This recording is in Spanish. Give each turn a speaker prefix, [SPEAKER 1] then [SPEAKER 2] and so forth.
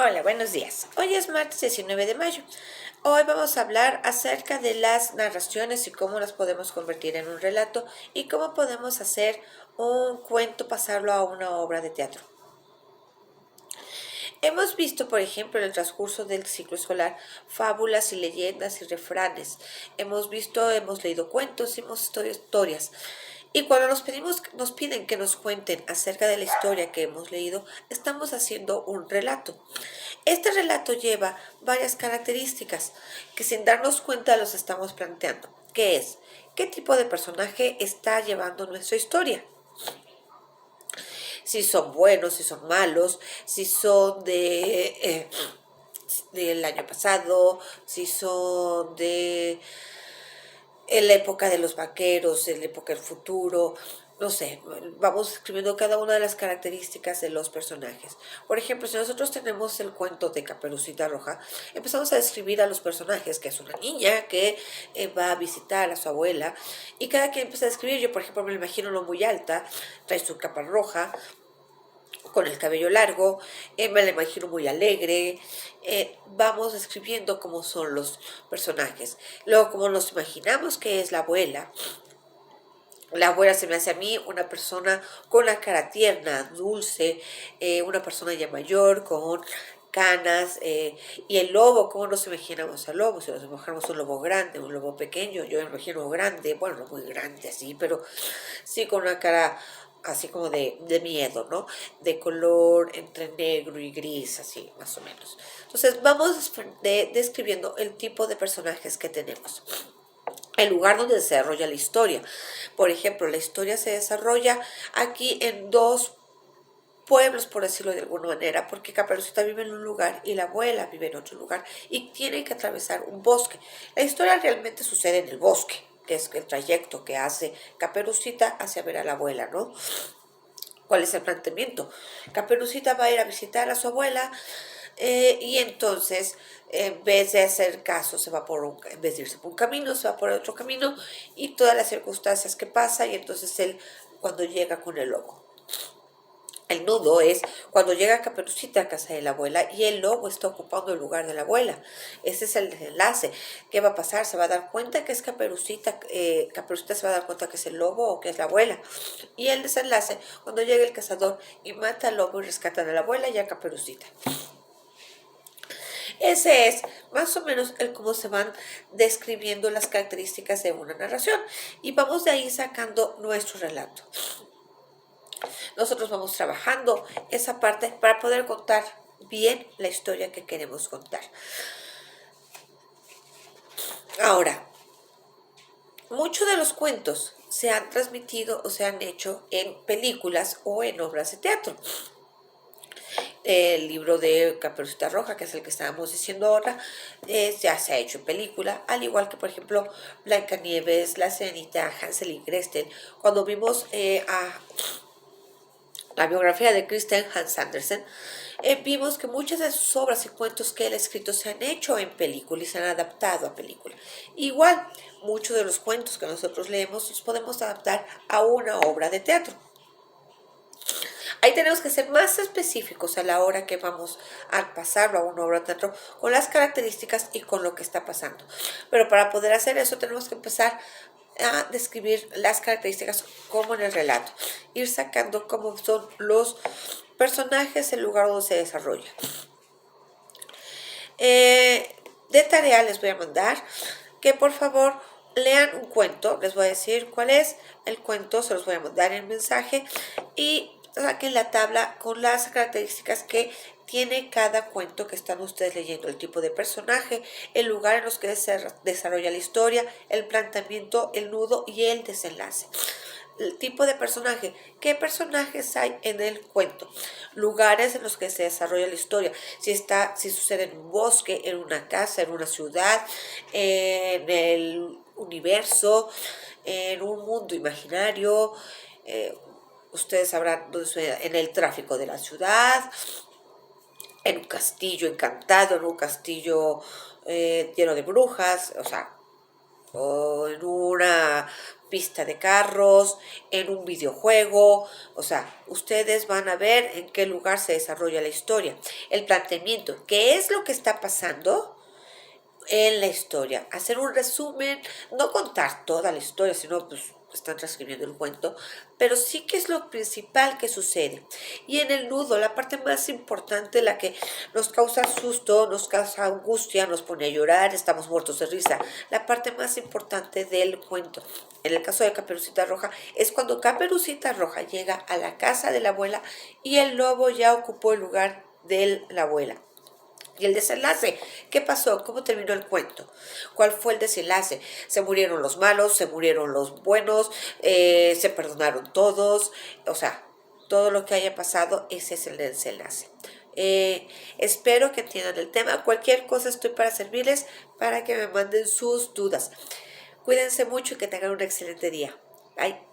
[SPEAKER 1] Hola, buenos días. Hoy es martes 19 de mayo. Hoy vamos a hablar acerca de las narraciones y cómo las podemos convertir en un relato y cómo podemos hacer un cuento, pasarlo a una obra de teatro. Hemos visto, por ejemplo, en el transcurso del ciclo escolar, fábulas y leyendas y refranes. Hemos leído cuentos, hemos visto historias. Y cuando nos piden que nos cuenten acerca de la historia que hemos leído, estamos haciendo un relato. Este relato lleva varias características que sin darnos cuenta los estamos planteando. ¿Qué es? ¿Qué tipo de personaje está llevando nuestra historia? Si son buenos, si son malos, si son del año pasado, si son de en la época de los vaqueros, en la época del futuro, no sé, vamos escribiendo cada una de las características de los personajes. Por ejemplo, si nosotros tenemos el cuento de Caperucita Roja, empezamos a describir a los personajes, que es una niña que va a visitar a su abuela, y cada quien empieza a describir, yo por ejemplo me lo imagino no muy alta, trae su capa roja, con el cabello largo, me la imagino muy alegre, vamos describiendo cómo son los personajes. Luego, como nos imaginamos que es la abuela se me hace a mí una persona con la cara tierna, dulce, una persona ya mayor, con canas, y el lobo, ¿cómo nos imaginamos al lobo? Si nos imaginamos un lobo grande, un lobo pequeño, yo me imagino grande, bueno, no muy grande así, pero sí con una cara así como de miedo, ¿no? De color entre negro y gris, así más o menos. Entonces vamos describiendo el tipo de personajes que tenemos, el lugar donde se desarrolla la historia. Por ejemplo, la historia se desarrolla aquí en dos pueblos, por decirlo de alguna manera, porque Caperucita vive en un lugar y la abuela vive en otro lugar y tienen que atravesar un bosque. La historia realmente sucede en el bosque, que es el trayecto que hace Caperucita hacia ver a la abuela, ¿no? ¿Cuál es el planteamiento? Caperucita va a ir a visitar a su abuela, y entonces, en vez de hacer caso, en vez de irse por un camino, se va por otro camino y todas las circunstancias que pasa, y entonces él, cuando llega con el lobo. El nudo es cuando llega Caperucita a casa de la abuela y el lobo está ocupando el lugar de la abuela. Ese es el desenlace. ¿Qué va a pasar? ¿Se va a dar cuenta que es Caperucita? ¿Caperucita se va a dar cuenta que es el lobo o que es la abuela? Y el desenlace, cuando llega el cazador y mata al lobo y rescata a la abuela y a Caperucita. Ese es más o menos el cómo se van describiendo las características de una narración. Y vamos de ahí sacando nuestro relato. Nosotros vamos trabajando esa parte para poder contar bien la historia que queremos contar. Ahora, muchos de los cuentos se han transmitido o se han hecho en películas o en obras de teatro. El libro de Caperucita Roja, que es el que estábamos diciendo ahora, ya se ha hecho en película, al igual que, por ejemplo, Blancanieves, La Sirenita, Hansel y Gretel. Cuando vimos a la biografía de Christian Hans Andersen, vimos que muchas de sus obras y cuentos que él ha escrito se han hecho en película y se han adaptado a película. Igual, muchos de los cuentos que nosotros leemos los podemos adaptar a una obra de teatro. Ahí tenemos que ser más específicos a la hora que vamos a pasarlo a una obra de teatro con las características y con lo que está pasando. Pero para poder hacer eso tenemos que empezar a describir las características como en el relato, ir sacando cómo son los personajes, el lugar donde se desarrolla. De tarea les voy a mandar que por favor lean un cuento, les voy a decir cuál es el cuento, se los voy a mandar en mensaje y saquen la tabla con las características que tiene cada cuento que están ustedes leyendo, el tipo de personaje, el lugar en los que se desarrolla la historia, el planteamiento, el nudo y el desenlace. El tipo de personaje, qué personajes hay en el cuento, lugares en los que se desarrolla la historia, si sucede en un bosque, en una casa, en una ciudad, en el universo, en un mundo imaginario, eh, ustedes sabrán dónde sucede, en el tráfico de la ciudad, en un castillo encantado, en un castillo lleno de brujas, o sea, o en una pista de carros, en un videojuego. O sea, ustedes van a ver en qué lugar se desarrolla la historia. El planteamiento, qué es lo que está pasando en la historia, hacer un resumen, no contar toda la historia, sino pues están transcribiendo el cuento, pero sí que es lo principal que sucede. Y en el nudo, la parte más importante, la que nos causa susto, nos causa angustia, nos pone a llorar, estamos muertos de risa, la parte más importante del cuento. En el caso de Caperucita Roja, es cuando Caperucita Roja llega a la casa de la abuela y el lobo ya ocupó el lugar de la abuela. Y el desenlace, ¿qué pasó? ¿Cómo terminó el cuento? ¿Cuál fue el desenlace? ¿Se murieron los malos? ¿Se murieron los buenos? ¿Se perdonaron todos? O sea, todo lo que haya pasado, ese es el desenlace. Espero que entiendan el tema. Cualquier cosa estoy para servirles, para que me manden sus dudas. Cuídense mucho y que tengan un excelente día. Bye.